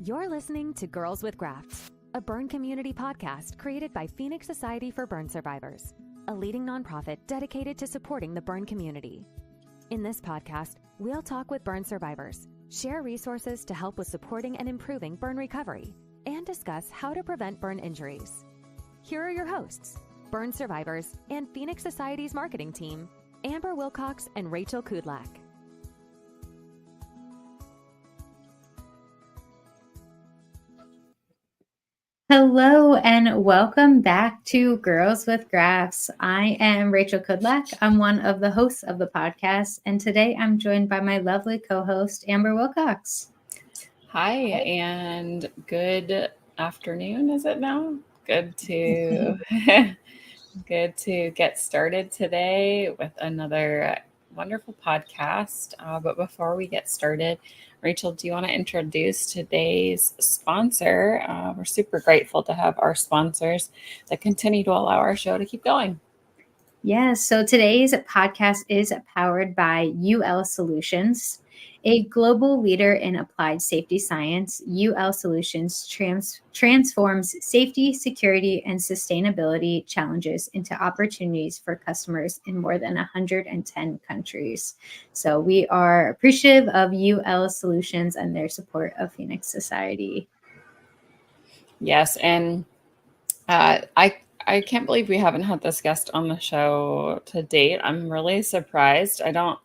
You're listening to Girls with Grafts, a burn community podcast created by Phoenix Society for Burn Survivors, a leading nonprofit dedicated to supporting the burn community. In this podcast, we'll talk with burn survivors, share resources to help with supporting and improving burn recovery, and discuss how to prevent burn injuries. Here are your hosts, burn survivors and Phoenix Society's marketing team, Amber Wilcox and Rachel Kudlak. Hello and welcome back to Girls with Grafts. I am Rachel Kudlak. I'm one of the hosts of the podcast, and today I'm joined by my lovely co-host, Amber Wilcox. Hi, and good afternoon, is it now? Good to get started today with another wonderful podcast. But before we get started, Rachel, do you want to introduce today's sponsor? We're super grateful to have our sponsors that continue to allow our show to keep going. Yes, so today's podcast is powered by UL Solutions. A global leader in applied safety science, UL Solutions transforms safety, security, and sustainability challenges into opportunities for customers in more than 110 countries. So we are appreciative of UL Solutions and their support of Phoenix Society. Yes, and I can't believe we haven't had this guest on the show to date. I'm really surprised. I don't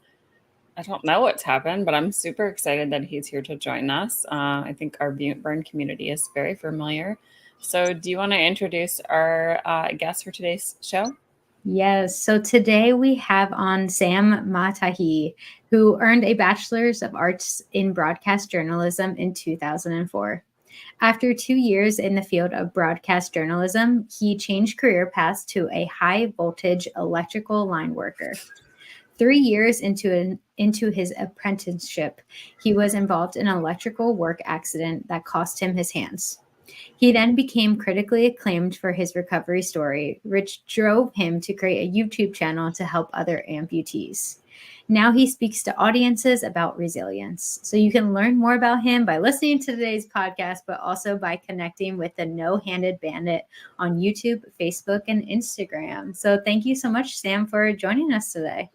know what's happened, but I'm super excited that he's here to join us. I think our burn community is very familiar. So do you want to introduce our guest for today's show? Yes. So today we have on Sam Matagi, who earned a Bachelor's of Arts in Broadcast Journalism in 2004. After 2 years in the field of broadcast journalism, he changed career paths to a high voltage electrical line worker. 3 years into his apprenticeship, he was involved in an electrical work accident that cost him his hands. He then became critically acclaimed for his recovery story, which drove him to create a YouTube channel to help other amputees. Now he speaks to audiences about resilience. So you can learn more about him by listening to today's podcast, but also by connecting with the No-Handed Bandit on YouTube, Facebook, and Instagram. So thank you so much, Sam, for joining us today.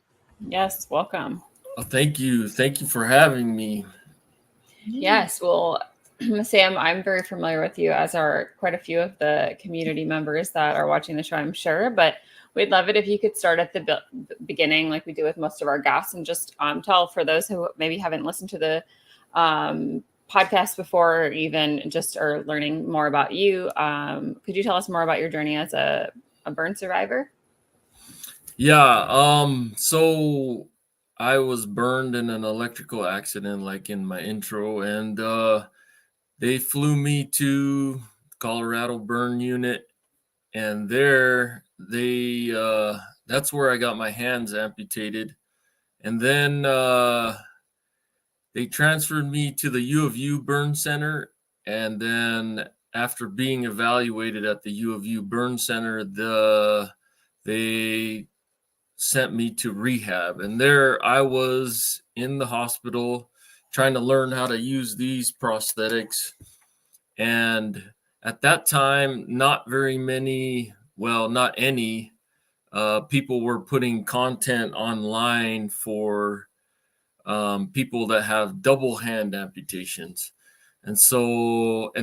Yes, welcome. Oh, thank you. Thank you for having me. Yes, well, Sam, I'm very familiar with you, as are quite a few of the community members that are watching the show, I'm sure. But we'd love it if you could start at the beginning, like we do with most of our guests, and just tell, for those who maybe haven't listened to the podcast before, or even just are learning more about you. Could you tell us more about your journey as a burn survivor? Yeah. So I was burned in an electrical accident, like in my intro, and they flew me to Colorado Burn Unit, and there that's where I got my hands amputated. And then they transferred me to the U of U Burn Center, and then after being evaluated at the U of U Burn Center, they sent me to rehab, and there I was in the hospital trying to learn how to use these prosthetics. And at that time, not any people were putting content online for people that have double hand amputations. And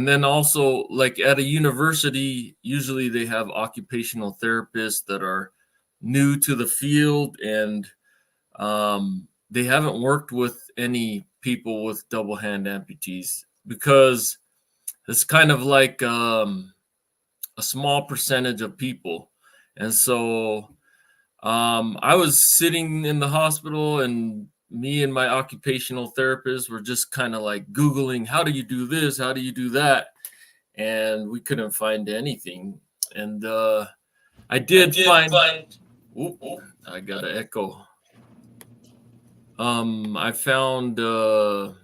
then also, like at a university, usually they have occupational therapists that are new to the field, and they haven't worked with any people with double hand amputees because it's kind of like a small percentage of people. And so I was sitting in the hospital, and me and my occupational therapist were just kind of like Googling, how do you do this? How do you do that? And we couldn't find anything. And I did find I got an echo. I found a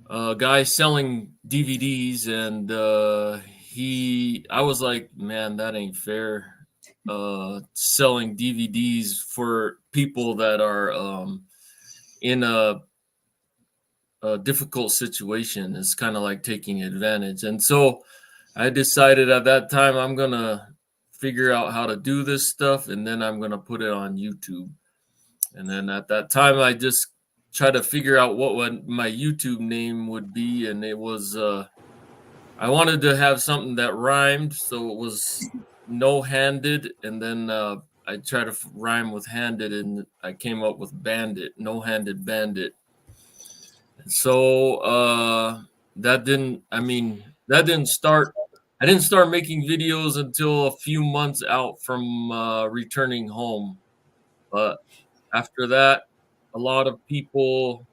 guy selling DVDs, and I was like, man, that ain't fair. Selling DVDs for people that are in a a difficult situation is kind of like taking advantage. And so I decided at that time I'm going to figure out how to do this stuff, and then I'm going to put it on YouTube. And then at that time I just tried to figure out what my YouTube name would be, and it was I wanted to have something that rhymed, so it was No-Handed, and then I tried to rhyme with handed, and I came up with Bandit, No-Handed Bandit. And so that didn't start. I didn't start making videos until a few months out from returning home. But after that, a lot of people,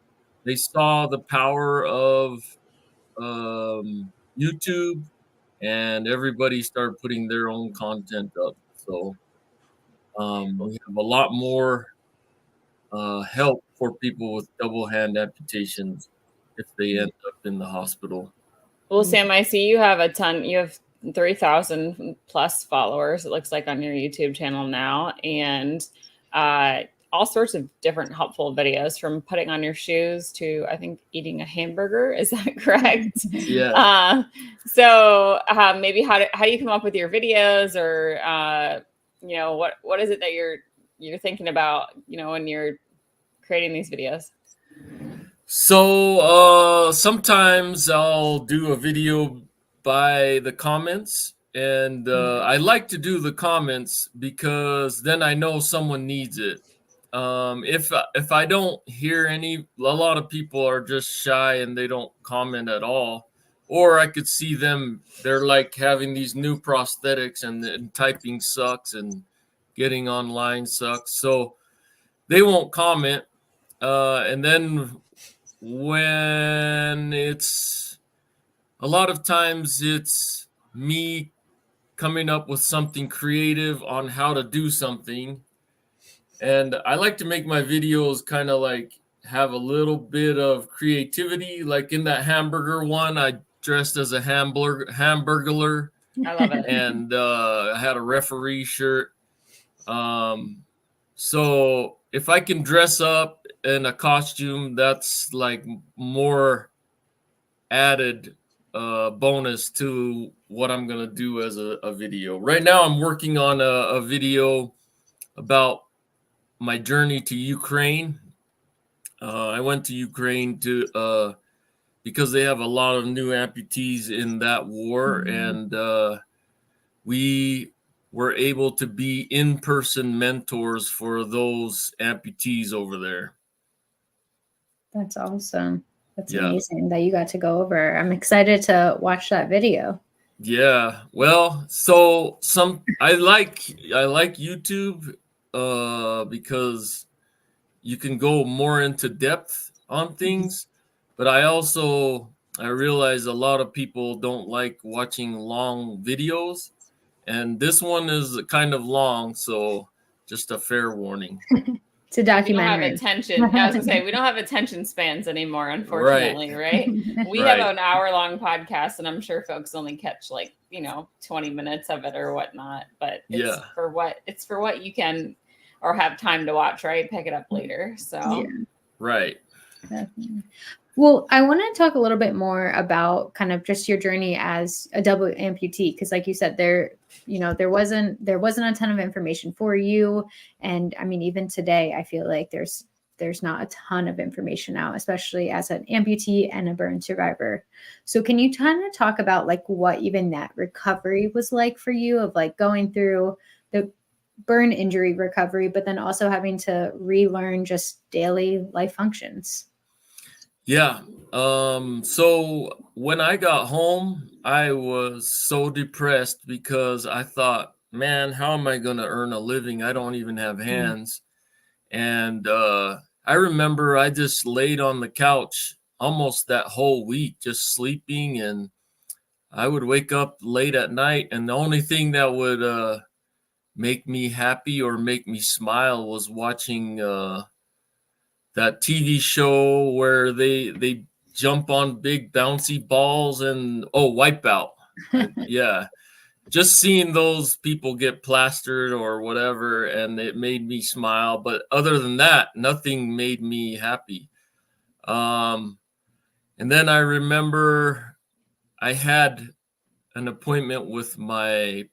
they saw the power of YouTube, and everybody started putting their own content up. So we have a lot more help for people with double hand amputations if they end up in the hospital. Well, Sam, I see you have a ton. You have 3,000 plus followers, it looks like, on your YouTube channel now, and all sorts of different helpful videos, from putting on your shoes to, I think, eating a hamburger. Is that correct? Yeah. So maybe how do you come up with your videos, or what is it that you're thinking about, when you're creating these videos? So sometimes I'll do a video by the comments, and I like to do the comments because then I know someone needs it. If I don't hear any, a lot of people are just shy and they don't comment at all. Or I could see them, they're like having these new prosthetics, and typing sucks and getting online sucks. So they won't comment. And then when it's a lot of times it's me coming up with something creative on how to do something. And I like to make my videos kind of like have a little bit of creativity. Like in that hamburger one, I dressed as a hamburglar. I love it. And I had a referee shirt. So if I can dress up in a costume, that's like more added bonus to what I'm going to do as a video. Right now, I'm working on a video about my journey to Ukraine. I went to Ukraine because they have a lot of new amputees in that war, and we were able to be in-person mentors for those amputees over there. That's awesome. That's amazing that you got to go over. I'm excited to watch that video. Yeah. Well, so I like YouTube because you can go more into depth on things, but I realize a lot of people don't like watching long videos, and this one is kind of long, so just a fair warning. It's a documentary. We don't have attention. I was gonna say, we don't have attention spans anymore, unfortunately, right? We have an hour-long podcast, and I'm sure folks only catch 20 minutes of it or whatnot. But it's for what you can or have time to watch, right? Pick it up later. So right. Definitely. Well, I want to talk a little bit more about kind of just your journey as a double amputee, because like you said, there wasn't a ton of information for you. And I mean, even today, I feel like there's not a ton of information out, especially as an amputee and a burn survivor. So can you kind of talk about like what even that recovery was like for you, of like going through the burn injury recovery, but then also having to relearn just daily life functions? Yeah. So when I got home, I was so depressed because I thought, man, how am I going to earn a living? I don't even have hands. And I remember I just laid on the couch almost that whole week, just sleeping. And I would wake up late at night, and the only thing that would make me happy or make me smile was watching that TV show where they jump on big bouncy balls and Wipeout. Yeah. Just seeing those people get plastered or whatever, and it made me smile. But other than that, nothing made me happy. And then I remember I had an appointment with my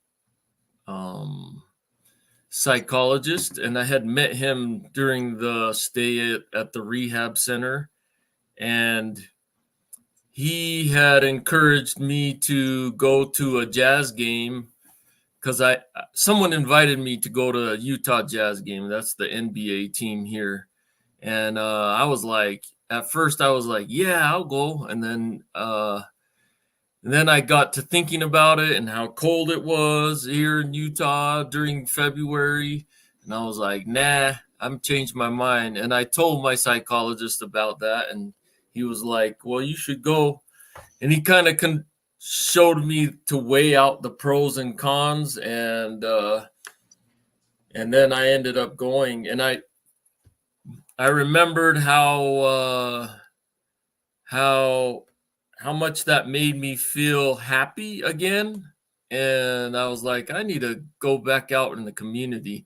psychologist, and I had met him during the stay at the rehab center, and he had encouraged me to go to a Jazz game because someone invited me to go to a Utah Jazz game. That's the NBA team here. And I was like, at first I was like, yeah, I'll go. And then I got to thinking about it and how cold it was here in Utah during February. And I was like, nah, I've changed my mind. And I told my psychologist about that. And he was like, well, you should go. And he kind of showed me to weigh out the pros and cons. And then I ended up going. And I remembered how much that made me feel happy again. And I was like, I need to go back out in the community.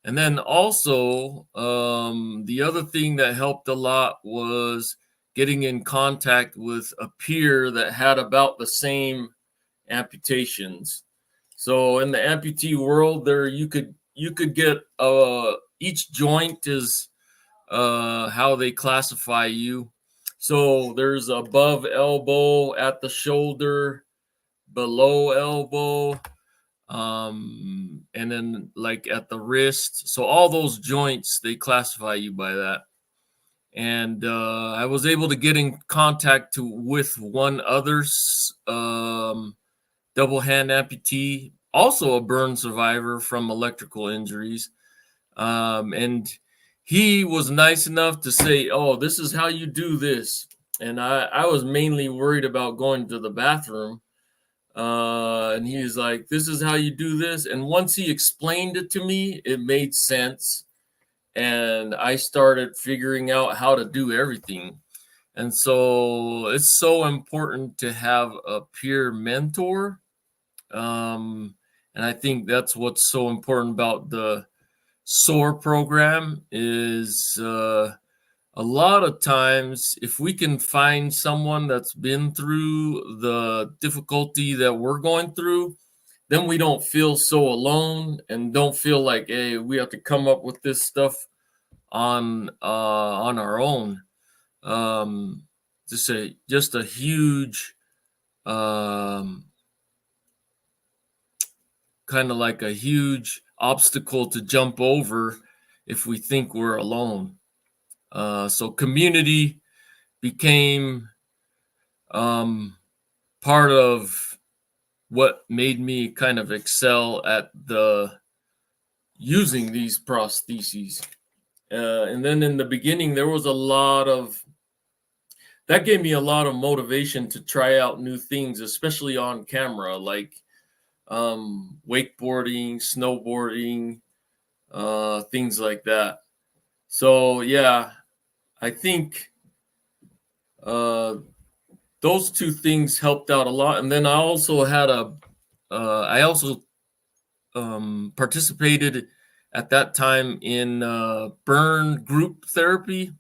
And then also, the other thing that helped a lot was getting in contact with a peer that had about the same amputations. So in the amputee world, there you could get each joint is how they classify you. So there's above elbow, at the shoulder, below elbow, and then like at the wrist. So all those joints, they classify you by that. And I was able to get in contact with one other double hand amputee, also a burn survivor from electrical injuries. And he was nice enough to say, oh, this is how you do this. And I was mainly worried about going to the bathroom. And he's like, this is how you do this. And once he explained it to me, it made sense. And I started figuring out how to do everything. And so it's so important to have a peer mentor. And I think that's what's so important about the SOAR program is a lot of times if we can find someone that's been through the difficulty that we're going through, then we don't feel so alone and don't feel like, hey, we have to come up with this stuff on our own. Just a huge kind of like a huge obstacle to jump over if we think we're alone. So community became part of what made me kind of excel at using these prostheses. And then in the beginning, there was that gave me a lot of motivation to try out new things, especially on camera, like wakeboarding, snowboarding, things like that. So yeah, I think those two things helped out a lot. And then I also had participated at that time in burn group therapy.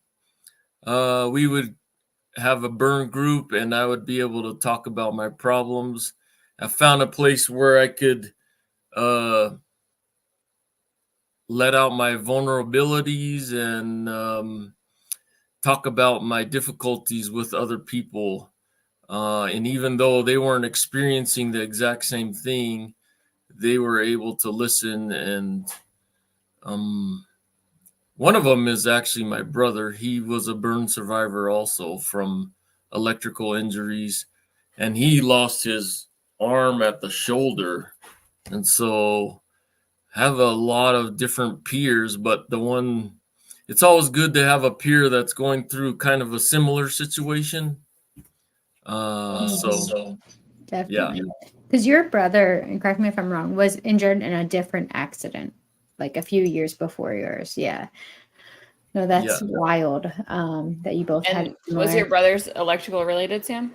We would have a burn group and I would be able to talk about my problems. I found a place where I could let out my vulnerabilities and talk about my difficulties with other people. And even though they weren't experiencing the exact same thing, they were able to listen. And one of them is actually my brother. He was a burn survivor also from electrical injuries, and he lost his arm at the shoulder. And so have a lot of different peers, but it's always good to have a peer that's going through kind of a similar situation. So definitely, because your brother, and correct me if I'm wrong, was injured in a different accident like a few years before yours. Yeah. No, that's wild. That you both had. Was your brother's electrical related, Sam?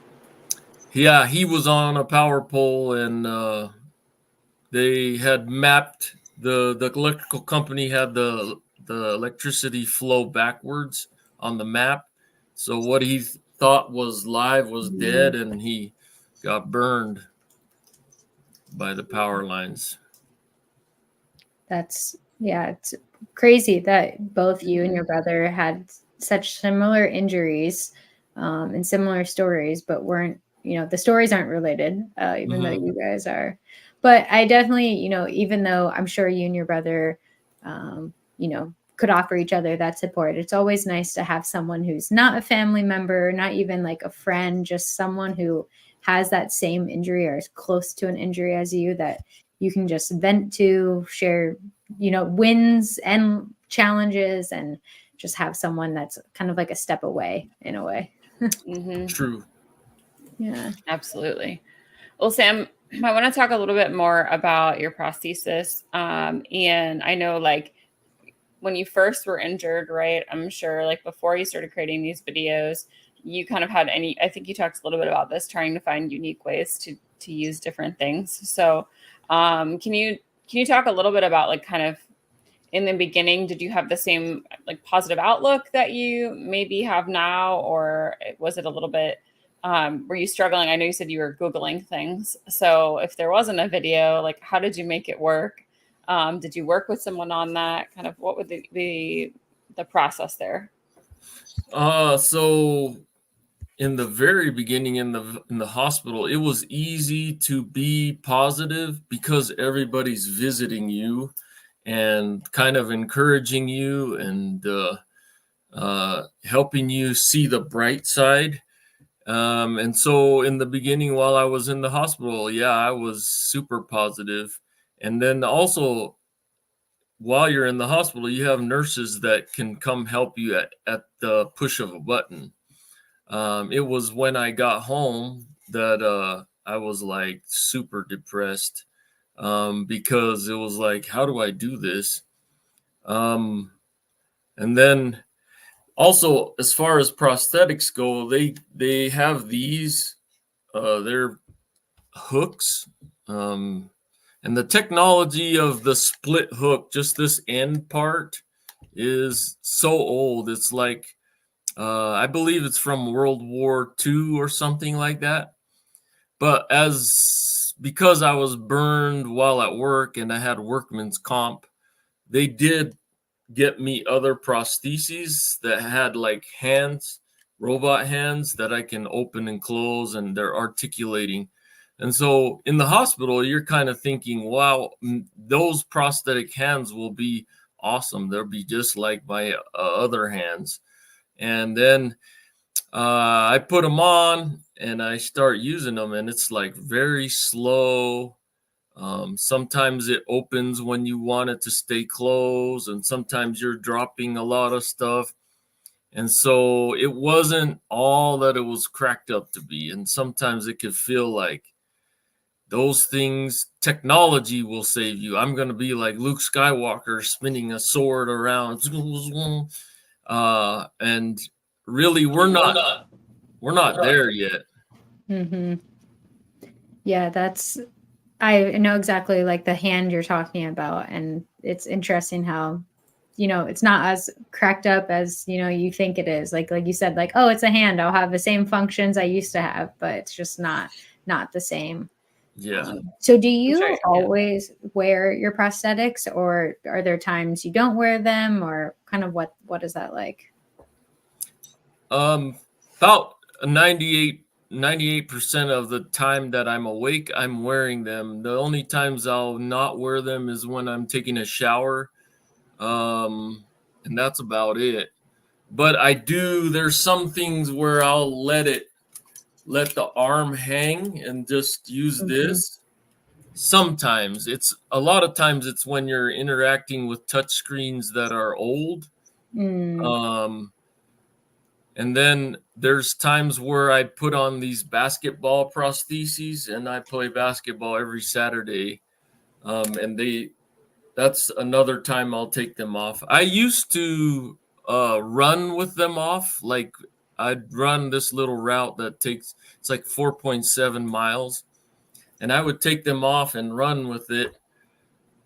Yeah, he was on a power pole, and they had mapped the electrical company had the electricity flow backwards on the map. So what he thought was live was dead, and he got burned by the power lines. It's crazy that both you and your brother had such similar injuries and similar stories, but weren't, the stories aren't related, even though you guys are. But I definitely, even though I'm sure you and your brother, could offer each other that support, it's always nice to have someone who's not a family member, not even like a friend, just someone who has that same injury or is close to an injury as you, that you can just vent to, share, wins and challenges, and just have someone that's kind of like a step away in a way. True. Yeah, absolutely. Well, Sam, I want to talk a little bit more about your prosthesis. And I know, like, when you first were injured, right? I'm sure, like, before you started creating these videos, you kind of had I think you talked a little bit about this, trying to find unique ways to use different things. So can you talk a little bit about, like, kind of in the beginning, did you have the same, like, positive outlook that you maybe have now, or was it a little bit, were you struggling? I know you said you were Googling things. So if there wasn't a video, like, how did you make it work? Did you work with someone on that? Kind of what would be the process there? So in the very beginning in the hospital, it was easy to be positive because everybody's visiting you and kind of encouraging you and helping you see the bright side. And so in the beginning, while I was in the hospital, I was super positive. And then also, while you're in the hospital, you have nurses that can come help you at the push of a button. It was when I got home that I was like super depressed because it was like, how do I do this? And then also, as far as prosthetics go, they have these, they're hooks. And the technology of the split hook, just this end part, is so old. It's like, I believe it's from World War II or something like that. But because I was burned while at work and I had workman's comp, they did get me other prostheses that had like hands, robot hands that I can open and close, and they're articulating. And so in the hospital, you're kind of thinking, wow, those prosthetic hands will be awesome. They'll be just like my other hands. And then I put them on and I start using them, and it's like very slow. Sometimes it opens when you want it to stay closed, and sometimes you're dropping a lot of stuff. And so it wasn't all that it was cracked up to be. And sometimes it could feel like those things, technology will save you. I'm going to be like Luke Skywalker spinning a sword around. And really, we're not there yet. Mm-hmm. Yeah, I know exactly like the hand you're talking about. And it's interesting how, it's not as cracked up as, you think it is. Like you said, like, oh, it's a hand. I'll have the same functions I used to have, but it's just not the same. Yeah. So do you always wear your prosthetics, or are there times you don't wear them, or kind of what is that like? About 98% of the time that I'm awake, I'm wearing them. The only times I'll not wear them is when I'm taking a shower. And that's about it. But there's some things where I'll let the arm hang and just use this. Sometimes a lot of times it's when you're interacting with touch screens that are old. And then there's times where I put on these basketball prostheses, and I play basketball every Saturday. And that's another time I'll take them off. I used to run with them off. Like, I'd run this little route it's like 4.7 miles. And I would take them off and run with it.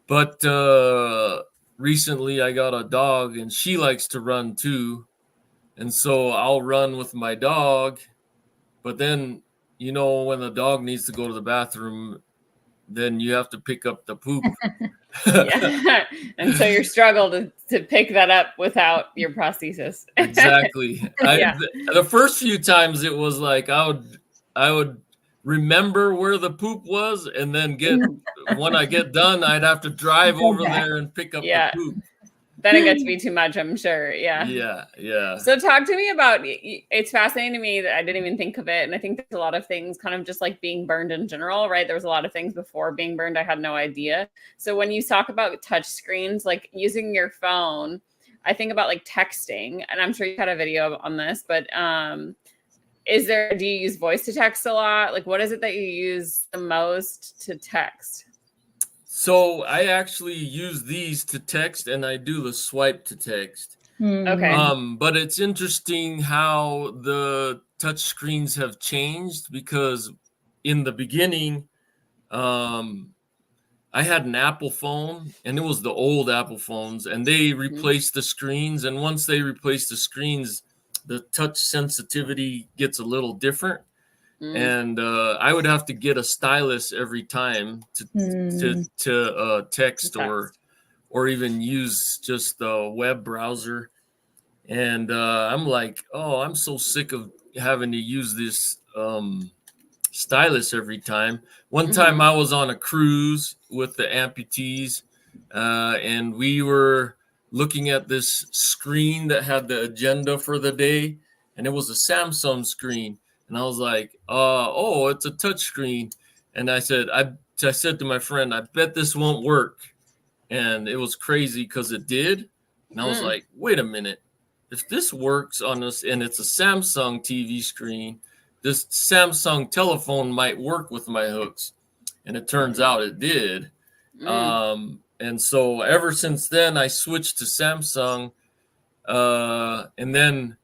But recently I got a dog, and she likes to run too. And so I'll run with my dog, but then, you know, when the dog needs to go to the bathroom, then you have to pick up the poop. Yeah. And so you struggle to pick that up without your prosthesis. Exactly. Yeah. The first few times it was like I would remember where the poop was, and then when I get done, I'd have to drive over there and pick up Yeah. the poop. Then it gets to be too much, I'm sure. Yeah. Yeah. So talk to me about, it's fascinating to me that I didn't even think of it. And I think there's a lot of things kind of just like being burned in general, right? There was a lot of things before being burned I had no idea. So when you talk about touch screens, like using your phone, I think about like texting, and I'm sure you had a video on this, but do you use voice to text a lot? Like, what is it that you use the most to text? So I actually use these to text, and I do the swipe to text. Okay. But it's interesting how the touch screens have changed, because in the beginning, I had an Apple phone, and it was the old Apple phones, and they replaced the screens. And once they replaced the screens, the touch sensitivity gets a little different. And I would have to get a stylus every time to text or even use just the web browser. And I'm like, oh, I'm so sick of having to use this stylus every time. One time I was on a cruise with the amputees, and we were looking at this screen that had the agenda for the day, and it was a Samsung screen. And I was like, oh, it's a touch screen. And I said to my friend, I bet this won't work. And it was crazy because it did. And I was like, wait a minute. If this works on us and it's a Samsung TV screen, this Samsung telephone might work with my hooks. And it turns out it did. And so ever since then, I switched to Samsung. And then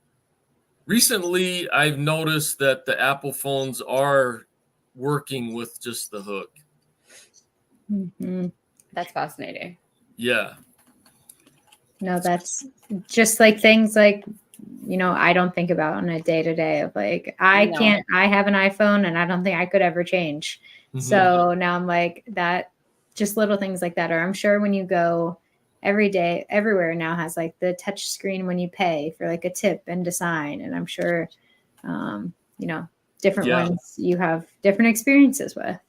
recently, I've noticed that the Apple phones are working with just the hook. That's fascinating. Yeah. No, that's just like things like, you know, I don't think about on a day-to-day of like, I have an iPhone and I don't think I could ever change. So now I'm like that, just little things like that. Or I'm sure when you go every day, everywhere now has like the touch screen when you pay for like a tip and to sign. And I'm sure, you know, different ones you have different experiences with.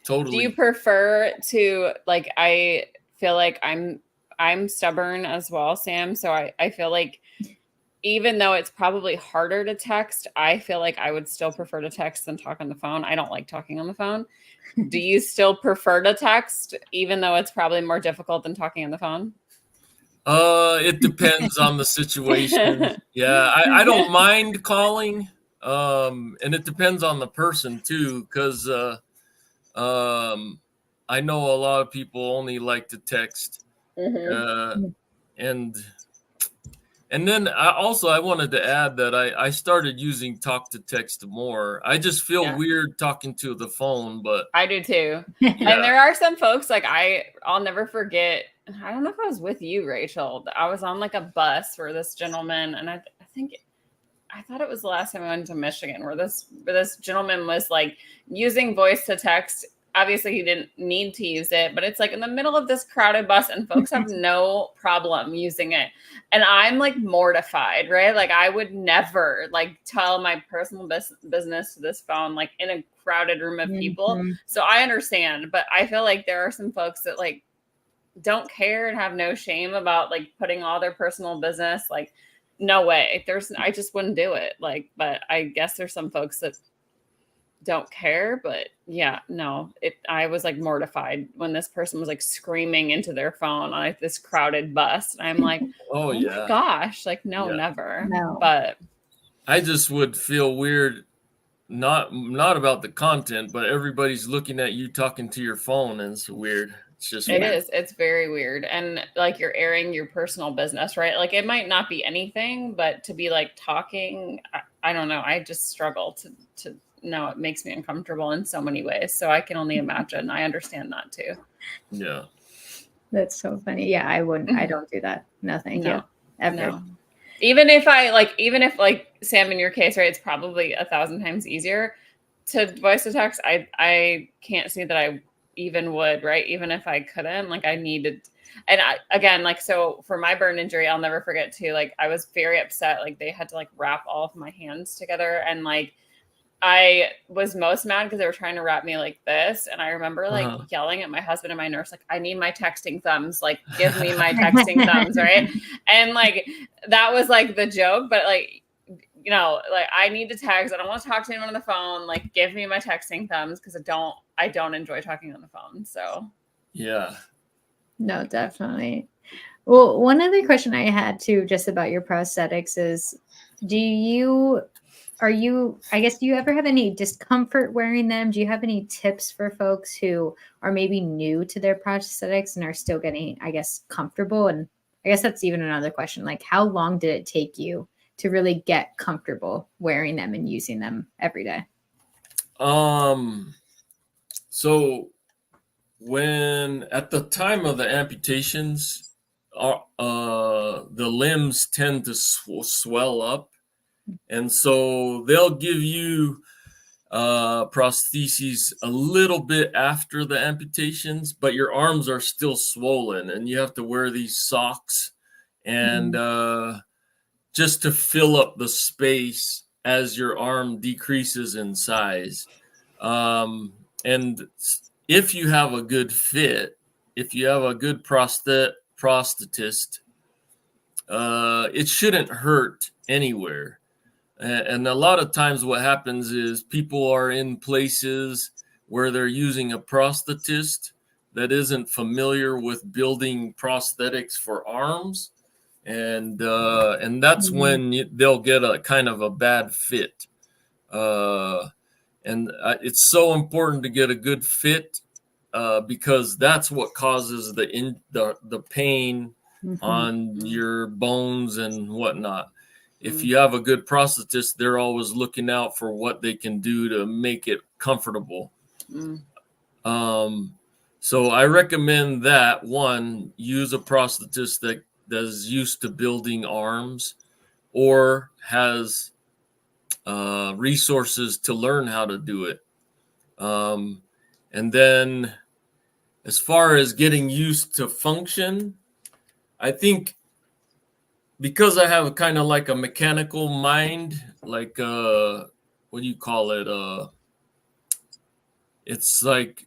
Totally. Do you prefer to, like, I feel like I'm stubborn as well, Sam. So I feel like even though it's probably harder to text, I feel like I would still prefer to text than talk on the phone. I don't like talking on the phone. Do you still prefer to text, even though it's probably more difficult than talking on the phone? It depends on the situation. Yeah, I don't mind calling. And it depends on the person too, because I know a lot of people only like to text. And then I wanted to add that I started using talk to text more. I just feel weird talking to the phone, but I do too. And there are some folks, like I'll never forget. I don't know if I was with you, Rachel. I was on like a bus for this gentleman, and I thought it was the last time I went to Michigan, where this gentleman was like using voice to text. Obviously, he didn't need to use it, but it's like in the middle of this crowded bus and folks have no problem using it. And I'm like mortified, right? Like I would never like tell my personal business to this phone, like in a crowded room of people. So I understand, but I feel like there are some folks that like don't care and have no shame about like putting all their personal business. Like, no way. I just wouldn't do it. Like, but I guess there's some folks that don't care, but I was like mortified when this person was like screaming into their phone on like this crowded bus. And I'm like, oh my gosh, like never. No. But I just would feel weird, not about the content, but everybody's looking at you talking to your phone, and it's weird. It's just weird. It is. It's very weird. And like you're airing your personal business, right? Like it might not be anything, but to be like talking, I don't know. I just struggle to no, it makes me uncomfortable in so many ways. So I can only imagine. I understand that too. Yeah. That's so funny. Yeah, I don't do that. No, thank you. Ever. No. even if Sam, in your case, right, it's probably 1,000 times easier to voice to text. I can't see that I even would, right? Even if I couldn't, like I needed, and again, like, so for my burn injury, I'll never forget too, like I was very upset. Like they had to like wrap all of my hands together, and like I was most mad because they were trying to wrap me like this. And I remember like yelling at my husband and my nurse, like, I need my texting thumbs, like give me my texting thumbs. Right. And like, that was like the joke, but like, you know, like I need to text. I don't want to talk to anyone on the phone. Like give me my texting thumbs. Cause I don't enjoy talking on the phone. So yeah. No, definitely. Well, one other question I had too, just about your prosthetics is, do you ever have any discomfort wearing them? Do you have any tips for folks who are maybe new to their prosthetics and are still getting, I guess, comfortable? And I guess that's even another question. Like, how long did it take you to really get comfortable wearing them and using them every day? So when at the time of the amputations, the limbs tend to swell up. And so they'll give you prostheses a little bit after the amputations, but your arms are still swollen and you have to wear these socks and just to fill up the space as your arm decreases in size. And if you have a good fit, if you have a good prosthetist, it shouldn't hurt anywhere. And a lot of times what happens is people are in places where they're using a prosthetist that isn't familiar with building prosthetics for arms. And that's when they'll get a kind of a bad fit. And it's so important to get a good fit because that's what causes the pain on your bones and whatnot. If you have a good prosthetist, they're always looking out for what they can do to make it comfortable. So I recommend that one, use a prosthetist that is used to building arms or has resources to learn how to do it. And then as far as getting used to function, I think because I have kind of like a mechanical mind, like what do you call it? It's like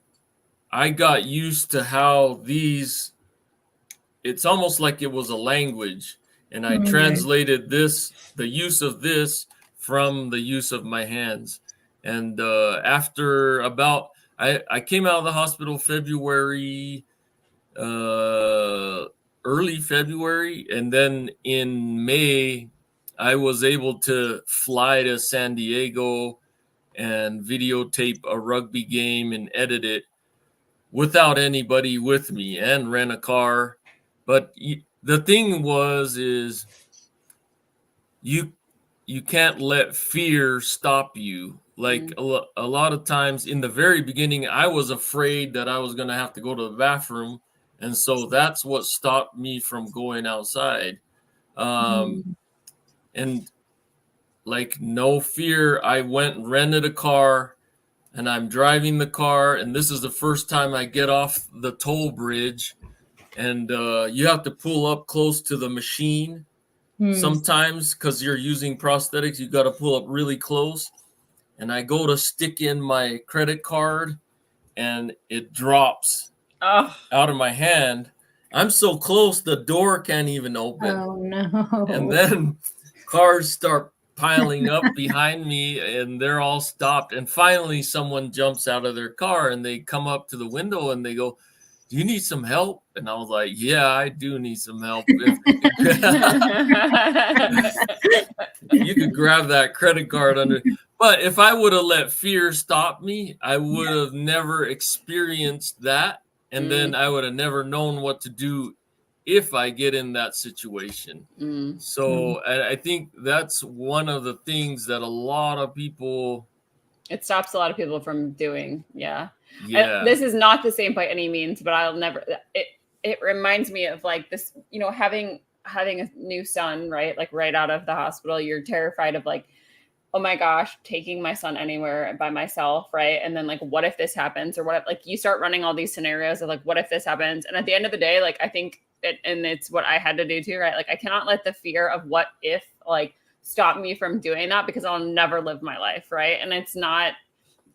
I got used to how it's almost like it was a language, and I translated the use of this from the use of my hands. And after I came out of the hospital early February, and then in May, I was able to fly to San Diego and videotape a rugby game and edit it without anybody with me and rent a car. But the thing is you can't let fear stop you. Like a lot of times in the very beginning, I was afraid that I was going to have to go to the bathroom. And so that's what stopped me from going outside. And like no fear, I went and rented a car and I'm driving the car. And this is the first time I get off the toll bridge. And you have to pull up close to the machine. Sometimes because you're using prosthetics, you got to pull up really close. And I go to stick in my credit card and it drops out of my hand. I'm so close, the door can't even open. Oh, no. And then cars start piling up behind me and they're all stopped. And finally, someone jumps out of their car and they come up to the window and they go, "Do you need some help?" And I was like, "Yeah, I do need some help." You could grab that credit card under. But if I would have let fear stop me, I would have never experienced that. And then I would have never known what to do if I get in that situation. So I think that's one of the things that a lot of people... It stops a lot of people from doing. Yeah. This is not the same by any means, but I'll never... It reminds me of like this, you know, having having a new son, right? Like right out of the hospital, you're terrified of like, oh my gosh, taking my son anywhere by myself, right? And then like, what if this happens? Or what if, like, you start running all these scenarios of like, what if this happens? And at the end of the day, like, I think and it's what I had to do too, right? Like, I cannot let the fear of what if like stop me from doing that, because I'll never live my life, right? And it's not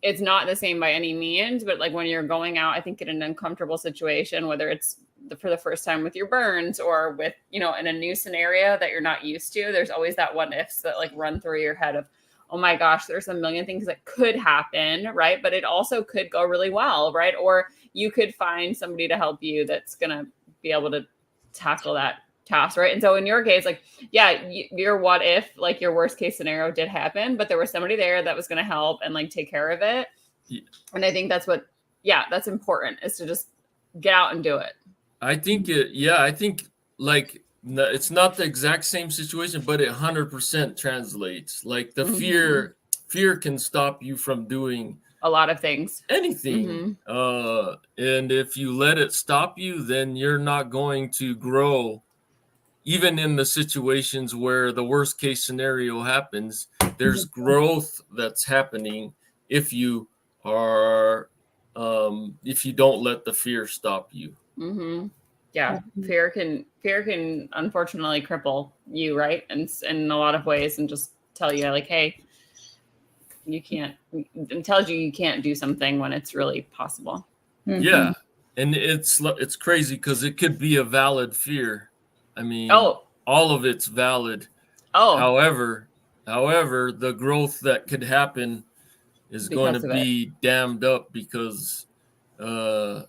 the same by any means, but like when you're going out, I think in an uncomfortable situation, whether it's for the first time with your burns or with, in a new scenario that you're not used to, there's always that what ifs that like run through your head of, oh my gosh, there's a million things that could happen, right? But it also could go really well, right? Or you could find somebody to help you that's going to be able to tackle that task, right? And so in your case, like, yeah, your what if, like your worst case scenario did happen, but there was somebody there that was going to help and like take care of it. Yeah. And I think that's that's important, is to just get out and do it. I think like it's not the exact same situation, but it 100% translates. Like the fear can stop you from doing a lot of things, anything. And if you let it stop you, then you're not going to grow. Even in the situations where the worst case scenario happens, there's growth that's happening if you don't let the fear stop you. Yeah, fear can unfortunately cripple you, right? And in a lot of ways, and just tell you like, hey, you can't. It tells you can't do something when it's really possible. Yeah, and it's crazy because it could be a valid fear. I mean, all of it's valid. However, the growth that could happen is going to be dammed up because of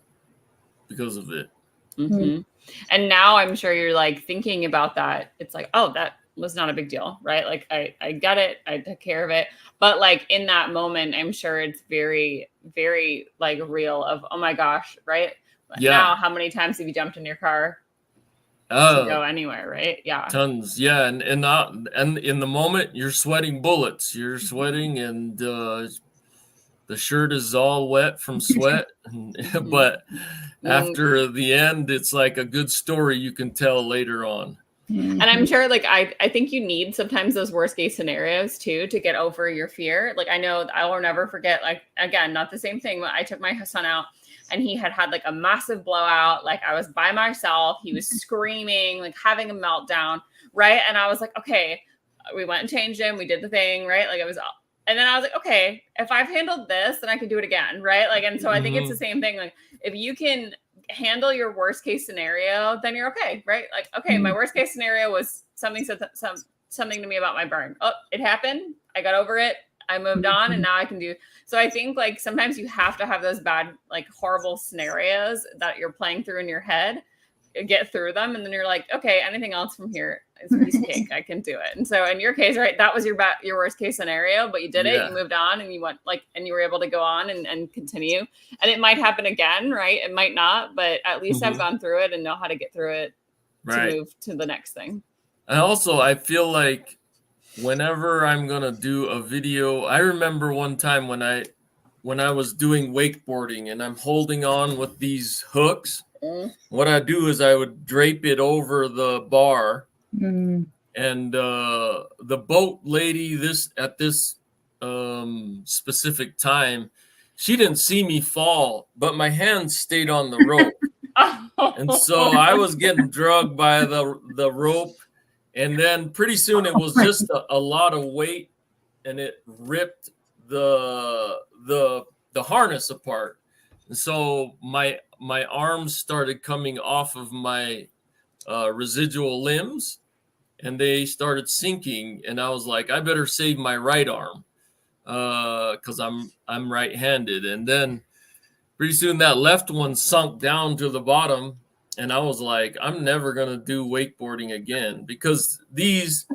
it. And now I'm sure you're like thinking about that. It's like, oh, that was not a big deal, right? Like I get it. I took care of it. But like in that moment, I'm sure it's very, very like real of, oh my gosh, right? Yeah. Now, how many times have you jumped in your car to go anywhere, right? Yeah. Tons. Yeah. And in the moment you're sweating bullets, you're sweating and the shirt is all wet from sweat. But after the end, it's like a good story you can tell later on. And I'm sure like, I think you need sometimes those worst case scenarios too, to get over your fear. Like I know I will never forget, like, again, not the same thing, but I took my son out and he had like a massive blowout. Like I was by myself. He was screaming, like having a meltdown. Right. And I was like, okay, we went and changed him. We did the thing. Right. Like it was, and then I was like, okay, if I've handled this, then I can do it again. Right. Like, and so I think it's the same thing. Like if you can handle your worst case scenario, then you're okay. Right. Like, okay, my worst case scenario was something said something to me about my burn. Oh, it happened. I got over it. I moved on and now I can do. So I think like sometimes you have to have those bad, like horrible scenarios that you're playing through in your head, get through them. And then you're like, okay, anything else from here is a piece of cake. I can do it. And so in your case, right, that was your worst case scenario, but you did it, you moved on and you went like, and you were able to go on and continue. And it might happen again, right? It might not, but at least I've gone through it and know how to get through it to move to the next thing. And also I feel like whenever I'm going to do a video, I remember one time when I was doing wakeboarding and I'm holding on with these hooks, what I do is I would drape it over the bar and the boat lady at this specific time, she didn't see me fall, but my hands stayed on the rope. And so I was getting drugged by the rope. And then pretty soon it was just a lot of weight and it ripped the harness apart. And so my arms started coming off of my residual limbs and they started sinking. And I was like, I better save my right arm because I'm right-handed. And then pretty soon that left one sunk down to the bottom. And I was like, I'm never going to do wakeboarding again because these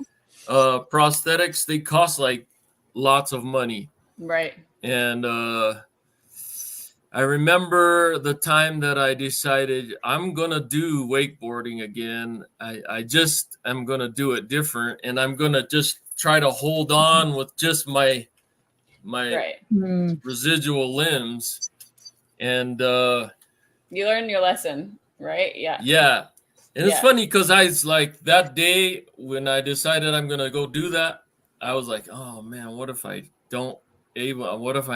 prosthetics, they cost like lots of money. Right. And I remember the time that I decided I'm going to do wakeboarding again. I just am going to do it different. And I'm going to just try to hold on with just my residual limbs. And you learned your lesson. Right. Yeah. Yeah. And it's funny because I was like, that day when I decided I'm going to go do that, I was like, oh man, what if I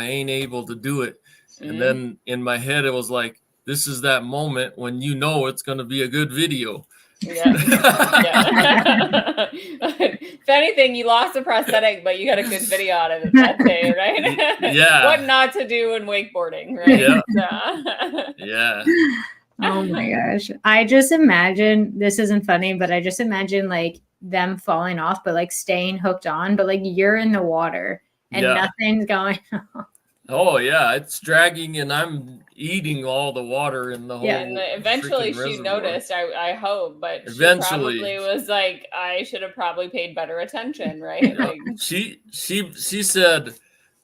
ain't able to do it? And then in my head, it was like, this is that moment when you know it's going to be a good video. Yeah. If anything, you lost a prosthetic, but you got a good video out of it that day, right? Yeah. What not to do in wakeboarding, right? Yeah. Oh my gosh. I just imagine, this isn't funny, but I just imagine like them falling off, but like staying hooked on, but like you're in the water and nothing's going on. Oh yeah, it's dragging and I'm eating all the water in the whole. And eventually she reservoir. noticed, I hope, but eventually she probably was like, I should have probably paid better attention, right? Like, she said,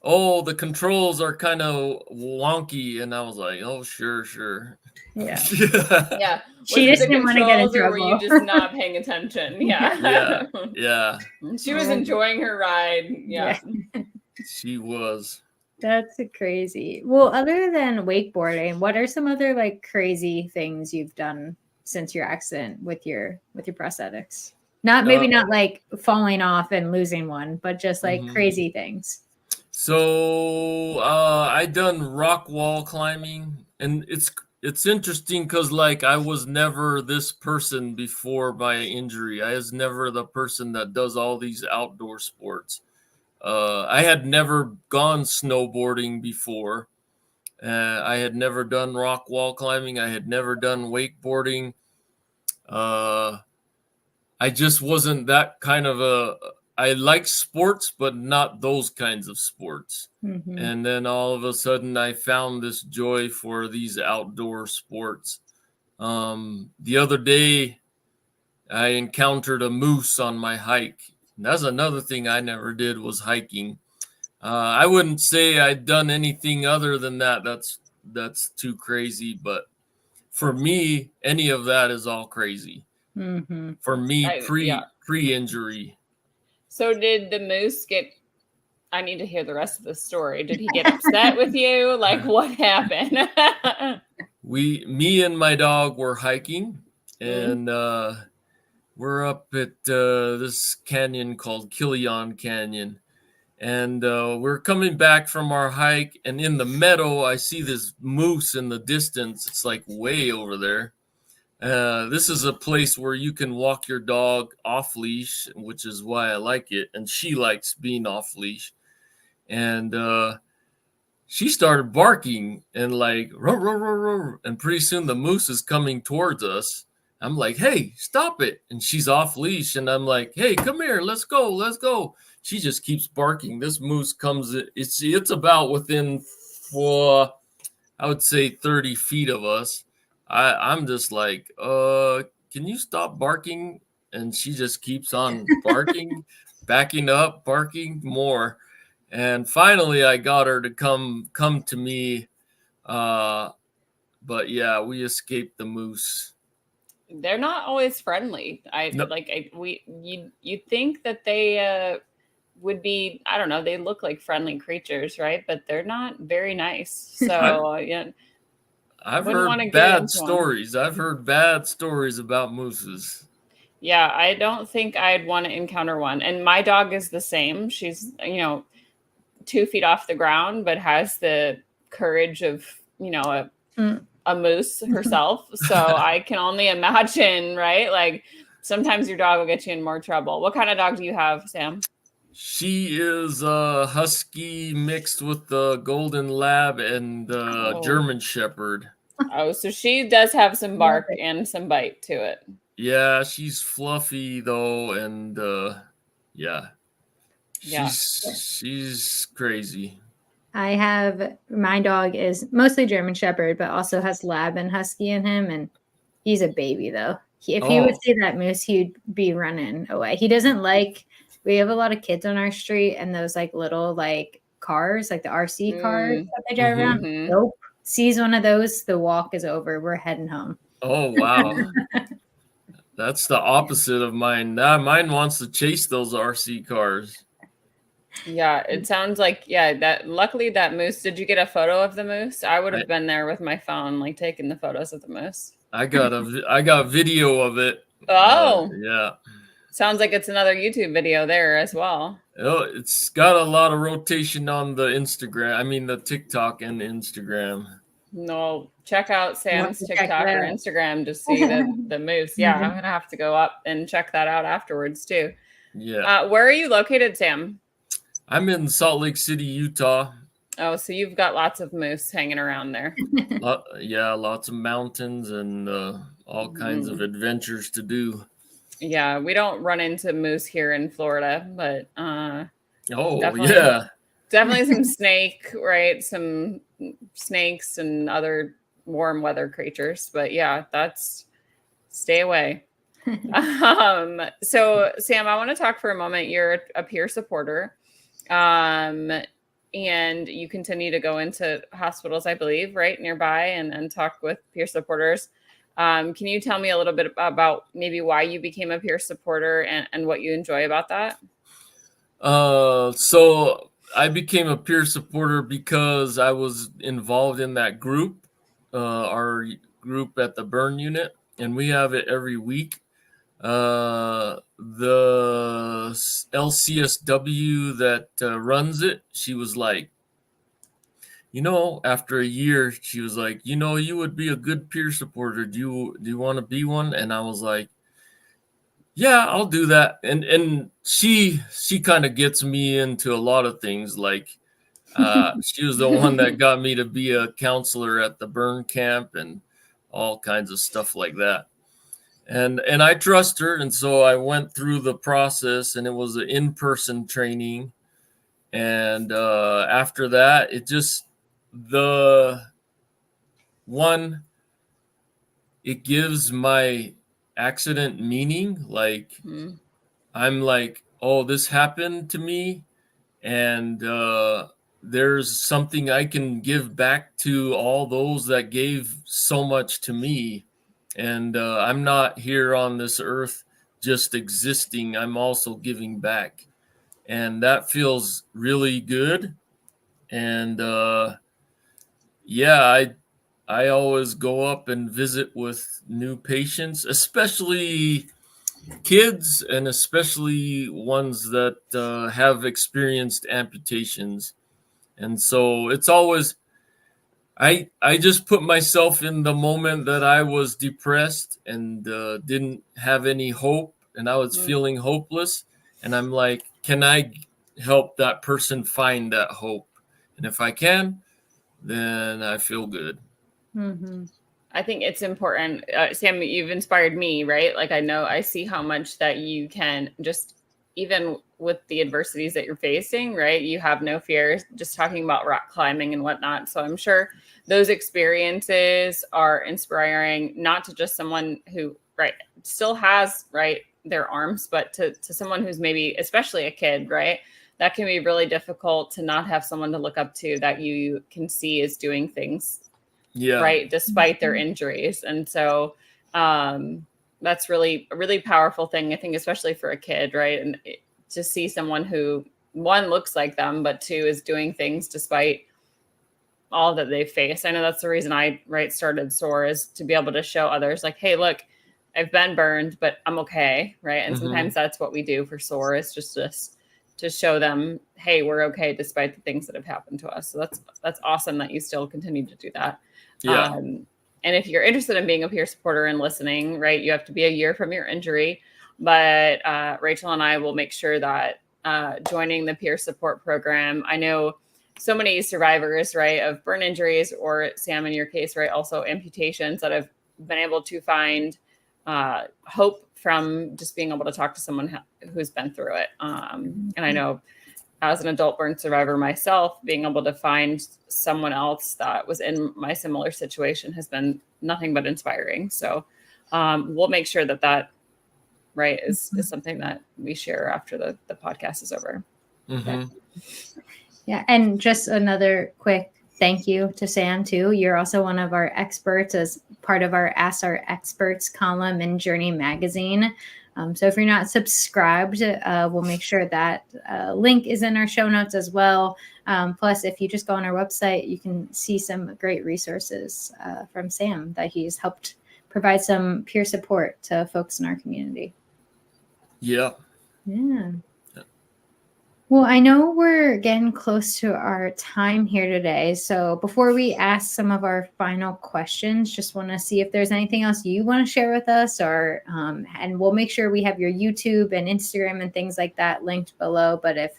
oh, the controls are kind of wonky, and I was like, oh, sure. Yeah. Yeah. She just didn't want to get in trouble. Or were you just not paying attention? Yeah. She was enjoying her ride. Yeah. She was. That's crazy. Well, other than wakeboarding, what are some other like crazy things you've done since your accident with your prosthetics? Not like falling off and losing one, but just like crazy things. So I done rock wall climbing, and it's interesting because like I was never this person before my injury. I was never the person that does all these outdoor sports. I had never gone snowboarding before. I had never done rock wall climbing. I had never done wakeboarding. I just wasn't that kind of I like sports, but not those kinds of sports. And then all of a sudden I found this joy for these outdoor sports. The other day I encountered a moose on my hike. That's another thing I never did was hiking. I wouldn't say I'd done anything other than that. That's too crazy. But for me, any of that is all crazy. For me, pre-injury. So did the moose I need to hear the rest of the story. Did he get upset with you? Like, what happened? Me and my dog were hiking, and we're up at this canyon called Killian Canyon. And we're coming back from our hike, and in the meadow, I see this moose in the distance. It's like way over there. This is a place where you can walk your dog off leash, which is why I like it. And she likes being off leash. And she started barking and like, roar, roar, roar, roar. And pretty soon the moose is coming towards us. I'm like, hey, stop it. And she's off leash. And I'm like, hey, come here. Let's go. She just keeps barking. This moose comes, it's about within, I would say 30 feet of us. I'm just like, can you stop barking? And she just keeps on barking, backing up, barking more. And finally I got her to come to me. But yeah, we escaped the moose. They're not always friendly. You think that they would be, I don't know, they look like friendly creatures, right? But they're not very nice. So I've heard bad stories. I've heard bad stories about mooses. Yeah, I don't think I'd want to encounter one. And my dog is the same. She's, 2 feet off the ground, but has the courage of, a moose herself. So I can only imagine, right? Like sometimes your dog will get you in more trouble. What kind of dog do you have, Sam? She is a husky mixed with the golden lab and German shepherd. Oh, so she does have some bark and some bite to it. Yeah, she's fluffy though, and she's crazy. My dog is mostly German shepherd, but also has lab and husky in him, and he's a baby though. If he would see that moose, he'd be running away. He doesn't like. We have a lot of kids on our street, and those like little like cars, like the RC cars that they drive around. Nope. Sees one of those, the walk is over. We're heading home. Oh wow. That's the opposite of mine. Mine wants to chase those RC cars. Yeah, it sounds like luckily that moose. Did you get a photo of the moose? I would have been there with my phone, like taking the photos of the moose. I got video of it. Oh, yeah. Sounds like it's another YouTube video there as well. Oh, it's got a lot of rotation on the Instagram. I mean, the TikTok and Instagram. No, check out Sam's check TikTok or that. Instagram to see the moose. Yeah, I'm gonna have to go up and check that out afterwards too. Yeah. Where are you located, Sam? I'm in Salt Lake City, Utah. Oh, so you've got lots of moose hanging around there. Yeah, lots of mountains and all kinds of adventures to do. Yeah, we don't run into moose here in Florida, but definitely some snake, right? Some snakes and other warm weather creatures. But yeah, stay away. So Sam, I want to talk for a moment. You're a peer supporter, and you continue to go into hospitals, I believe, right nearby, and talk with peer supporters. Can you tell me a little bit about maybe why you became a peer supporter and what you enjoy about that? So I became a peer supporter because I was involved in that group, our group at the burn unit, and we have it every week. The LCSW that runs it, she was like, after a year, she was like, you would be a good peer supporter. Do you want to be one? And I was like, yeah, I'll do that. And she kind of gets me into a lot of things. Like, she was the one that got me to be a counselor at the burn camp and all kinds of stuff like that. And I trust her. And so I went through the process, and it was an in-person training. And after that, it gives my accident meaning. Like, I'm like, oh, this happened to me, and there's something I can give back to all those that gave so much to me. And I'm not here on this earth just existing. I'm also giving back, and that feels really good. And I always go up and visit with new patients, especially kids, and especially ones that have experienced amputations. And so it's always, I just put myself in the moment that I was depressed and didn't have any hope, and I was feeling hopeless. And I'm like, can I help that person find that hope? And if I can, then I feel good. Mm-hmm. I think it's important. Sam, you've inspired me, right? Like, I see how much that you can just, even with the adversities that you're facing, right? You have no fear, just talking about rock climbing and whatnot. So I'm sure those experiences are inspiring, not to just someone who, right, still has, right, their arms, but to someone who's maybe, especially a kid, right? That can be really difficult to not have someone to look up to that you can see is doing things right, despite their injuries. And so that's really a really powerful thing, I think, especially for a kid, right? And to see someone who, one, looks like them, but two, is doing things despite all that they face. I know that's the reason I started SOAR, is to be able to show others, like, hey, look, I've been burned, but I'm okay, right? And sometimes that's what we do for SOAR, is just to show them, hey, we're okay despite the things that have happened to us. So that's awesome that you still continue to do that. Yeah. And if you're interested in being a peer supporter and listening, right, you have to be a year from your injury. But Rachel and I will make sure that joining the peer support program, I know so many survivors, right, of burn injuries, or Sam, in your case, right, also amputations, that have been able to find hope from just being able to talk to someone who's been through it. And I know, as an adult burn survivor myself, being able to find someone else that was in my similar situation has been nothing but inspiring. So we'll make sure that right is something that we share after the podcast is over. Yeah. And just another quick thank you to Sam too. You're also one of our experts as part of our Ask Our Experts column in Journey Magazine. So if you're not subscribed, we'll make sure that link is in our show notes as well. Plus, if you just go on our website, you can see some great resources from Sam that he's helped provide some peer support to folks in our community. Yeah. Yeah. Well, I know we're getting close to our time here today. So before we ask some of our final questions, just want to see if there's anything else you want to share with us, or and we'll make sure we have your YouTube and Instagram and things like that linked below. But if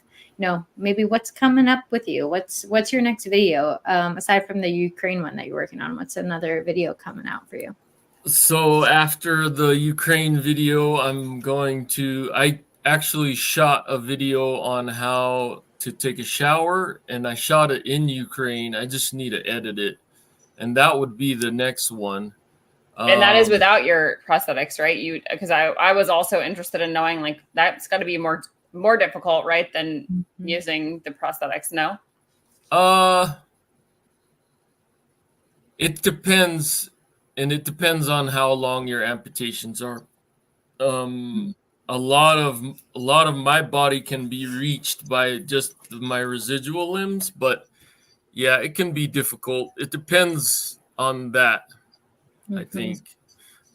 maybe what's coming up with you? What's your next video aside from the Ukraine one that you're working on? What's another video coming out for you? So after the Ukraine video, I actually shot a video on how to take a shower, and I shot it in Ukraine. I just need to edit it, and that would be the next one. And that is without your prosthetics, right? Because I was also interested in knowing, like, that's got to be more difficult, right, than using the prosthetics. No. It depends, and it depends on how long your amputations are. A lot of my body can be reached by just my residual limbs, but yeah, it can be difficult. It depends on that, I think.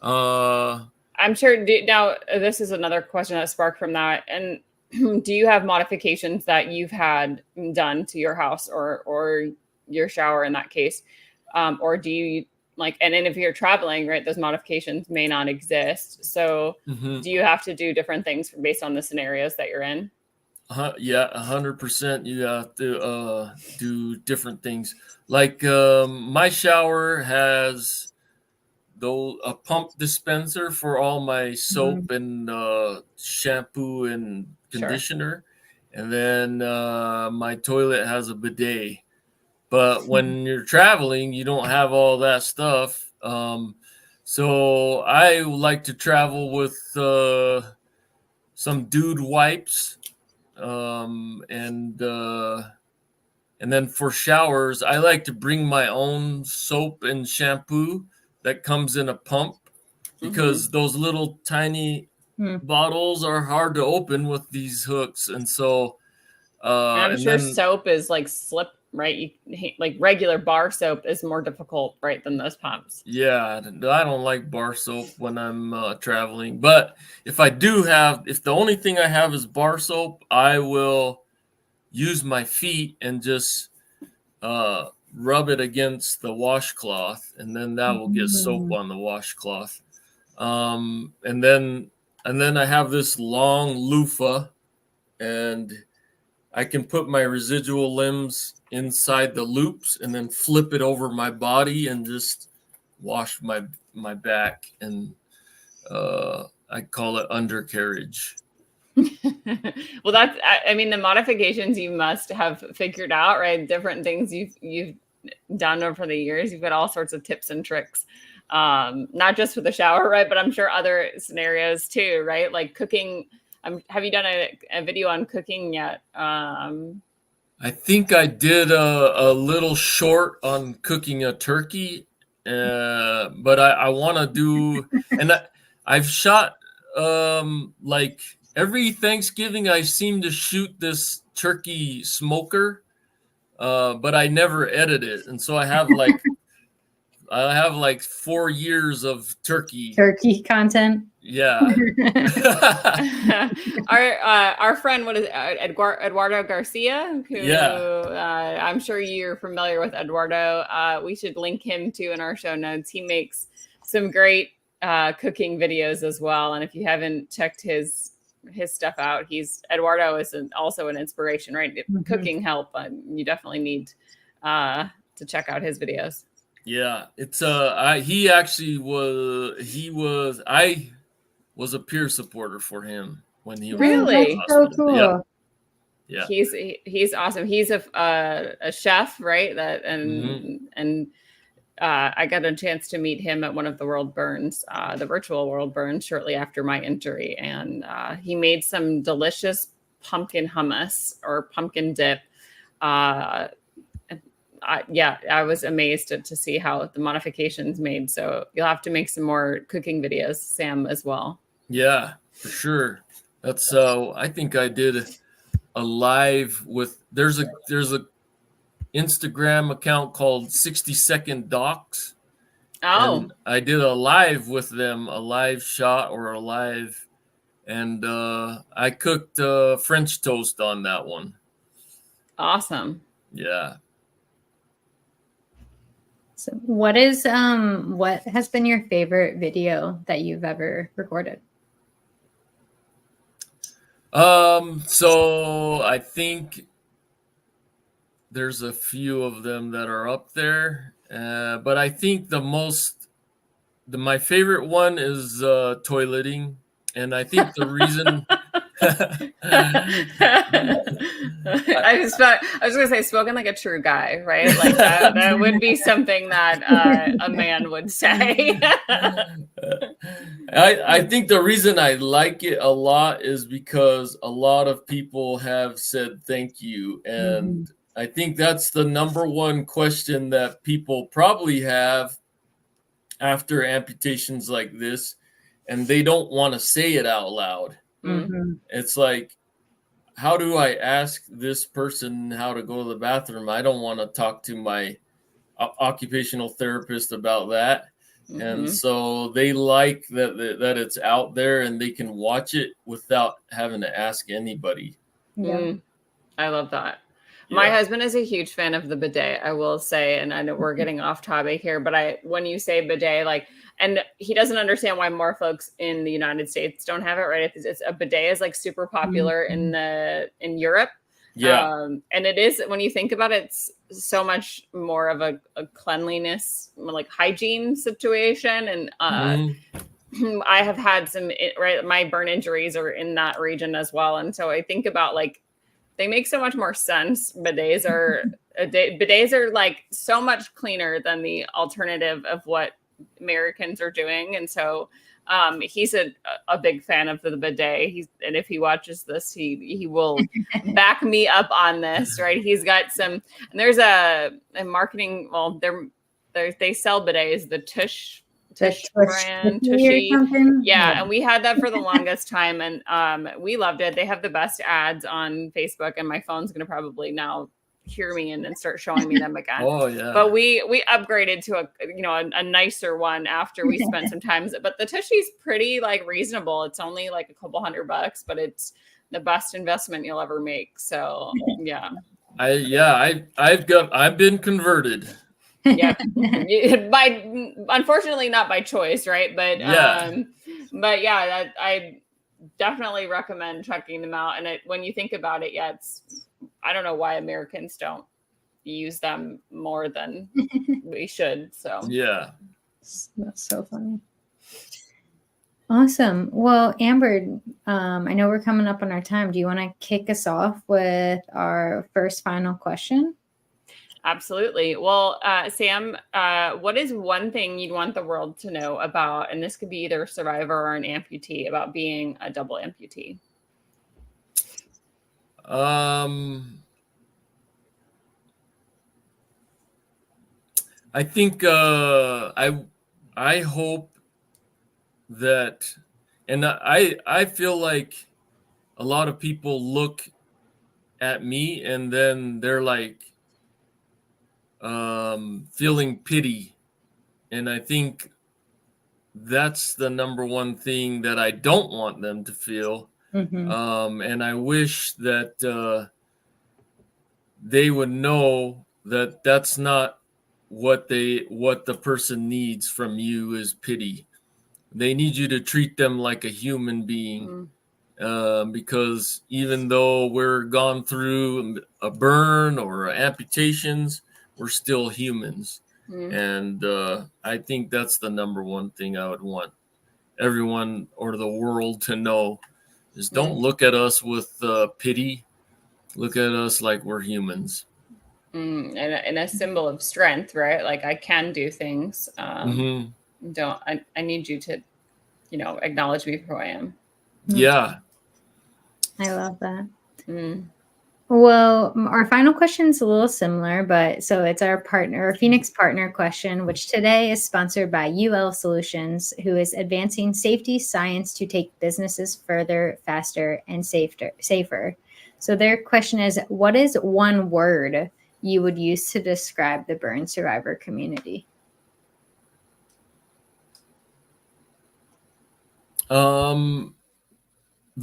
I'm sure. Now, this is another question that sparked from that. And do you have modifications that you've had done to your house or your shower in that case? Or do you and then if you're traveling, right, those modifications may not exist. So do you have to do different things based on the scenarios that you're in? Yeah, 100%. You have to do different things. Like my shower has a pump dispenser for all my soap and shampoo and conditioner. Sure. And then my toilet has a bidet. But when you're traveling, you don't have all that stuff. So I like to travel with some dude wipes. And then for showers, I like to bring my own soap and shampoo that comes in a pump, because those little tiny bottles are hard to open with these hooks. And so I'm sure soap is like slip, right? Like regular bar soap is more difficult, right, than those pumps. Yeah, I don't like bar soap when I'm traveling. But if the only thing I have is bar soap, I will use my feet and just rub it against the washcloth, and then that will get soap on the washcloth. And then I have this long loofah, and I can put my residual limbs inside the loops and then flip it over my body and just wash my back. And I call it undercarriage. Well, the modifications you must have figured out, right? Different things you've done over the years. You've got all sorts of tips and tricks, not just for the shower, right? But I'm sure other scenarios too, right? Like cooking. Have you done a video on cooking yet? I think I did a little short on cooking a turkey, but I want to do, and I've shot like every Thanksgiving I seem to shoot this turkey smoker, but I never edit it, and so I have like 4 years of turkey content. Yeah. Our friend, what is Eduardo Garcia, who I'm sure you're familiar with. Eduardo, we should link him too in our show notes. He makes some great cooking videos as well, and if you haven't checked his stuff out, Eduardo is also an inspiration, right? Cooking help, you definitely need to check out his videos. Yeah, it's I was a peer supporter for him when he was really so cool. Yeah. He's awesome. He's a chef, right? And I got a chance to meet him at one of the World Burns, the virtual World Burns, shortly after my injury, and he made some delicious pumpkin hummus or pumpkin dip. I was amazed to see how the modifications made. So you'll have to make some more cooking videos, Sam, as well. Yeah, for sure. That's I think I did a live with there's a Instagram account called 60 Second Docs. Oh, And I did a live with them, a live shot or a live, and I cooked French toast on that one. awesome. Yeah. So what has been your favorite video that you've ever recorded? So I think there's a few of them that are up there, but I think my favorite one is toileting, and I think the reason I was gonna say, spoken like a true guy, right? Like that would be something that a man would say. I think the reason I like it a lot is because a lot of people have said thank you, and I think that's the number one question that people probably have after amputations like this, and they don't want to say it out loud. It's like, how do I ask this person how to go to the bathroom? I don't want to talk to my occupational therapist about that. And so they like that it's out there and they can watch it without having to ask anybody. I love that. Yeah. My husband is a huge fan of the bidet, I will say, and I know we're getting off topic here, but when you say bidet, like, and he doesn't understand why more folks in the United States don't have it, right? It's a bidet is like super popular in Europe. Yeah. And it is, when you think about it, it's so much more of a cleanliness, like hygiene situation. And I have had some, right, my burn injuries are in that region as well. And so I think about, like, they make so much more sense. Bidets are like so much cleaner than the alternative of what Americans are doing. And so he's a big fan of the bidet. And if he watches this, he will back me up on this, right? He's got some, and there's a marketing, well, they sell bidets, the Tush brand, Tushy. Yeah, and we had that for the longest time, and we loved it. They have the best ads on Facebook, and my phone's going to probably now hear me and start showing me them again. Oh yeah. But we upgraded to a nicer one after we spent some time. But the Tushy's pretty like reasonable. It's only like a couple $100, but it's the best investment you'll ever make. So yeah. I've been converted. Yeah, unfortunately not by choice, right? But yeah, I definitely recommend checking them out. And when you think about it, I don't know why Americans don't use them more than we should. So yeah, that's so funny. Awesome. Well, Amber, I know we're coming up on our time. Do you want to kick us off with our first final question? Absolutely. Well, Sam, what is one thing you'd want the world to know about, and this could be either a survivor or an amputee, about being a double amputee? I think I hope that, and I feel like a lot of people look at me and then they're like, feeling pity, and I think that's the number one thing that I don't want them to feel. And I wish that they would know that that's not what the person needs from you is pity. They need you to treat them like a human being. Because even though we're gone through a burn or amputations, we're still humans. And I think that's the number one thing I would want everyone or the world to know is don't look at us with pity. Look at us like we're humans. And a symbol of strength, right? Like, I can do things. I need you to, acknowledge me for who I am. Yeah. I love that. Well, our final question is a little similar, but so it's our Phoenix partner question, which today is sponsored by UL Solutions, who is advancing safety science to take businesses further, faster, and safer. So their question is, what is one word you would use to describe the burn survivor community? The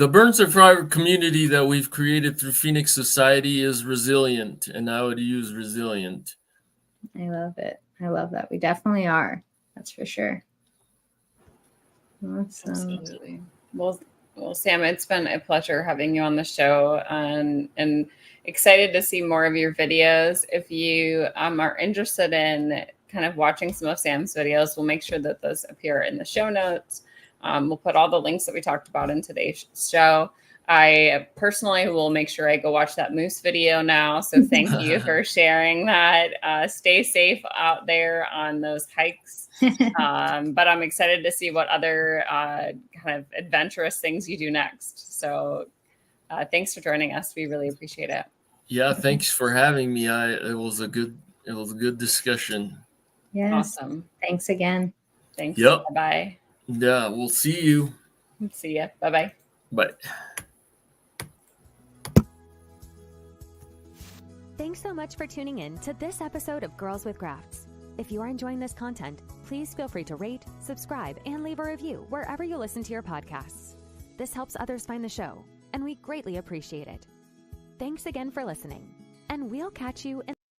burn survivor community that we've created through Phoenix Society is resilient, and I would use resilient. I love it. I love that. We definitely are. That's for sure. Awesome. Absolutely. Well, Sam, it's been a pleasure having you on the show, and excited to see more of your videos. If you are interested in kind of watching some of Sam's videos, we'll make sure that those appear in the show notes. We'll put all the links that we talked about in today's show. I personally will make sure I go watch that moose video now. So thank you for sharing that. Stay safe out there on those hikes. But I'm excited to see what other kind of adventurous things you do next. So thanks for joining us. We really appreciate it. Yeah, thanks for having me. It was a good discussion. Yes. Awesome. Thanks again. Thanks. Yep. Bye. Yeah, we'll see you. See ya. Bye-bye. Bye. Thanks so much for tuning in to this episode of Girls with Crafts. If you are enjoying this content, please feel free to rate, subscribe, and leave a review wherever you listen to your podcasts. This helps others find the show, and we greatly appreciate it. Thanks again for listening, and we'll catch you in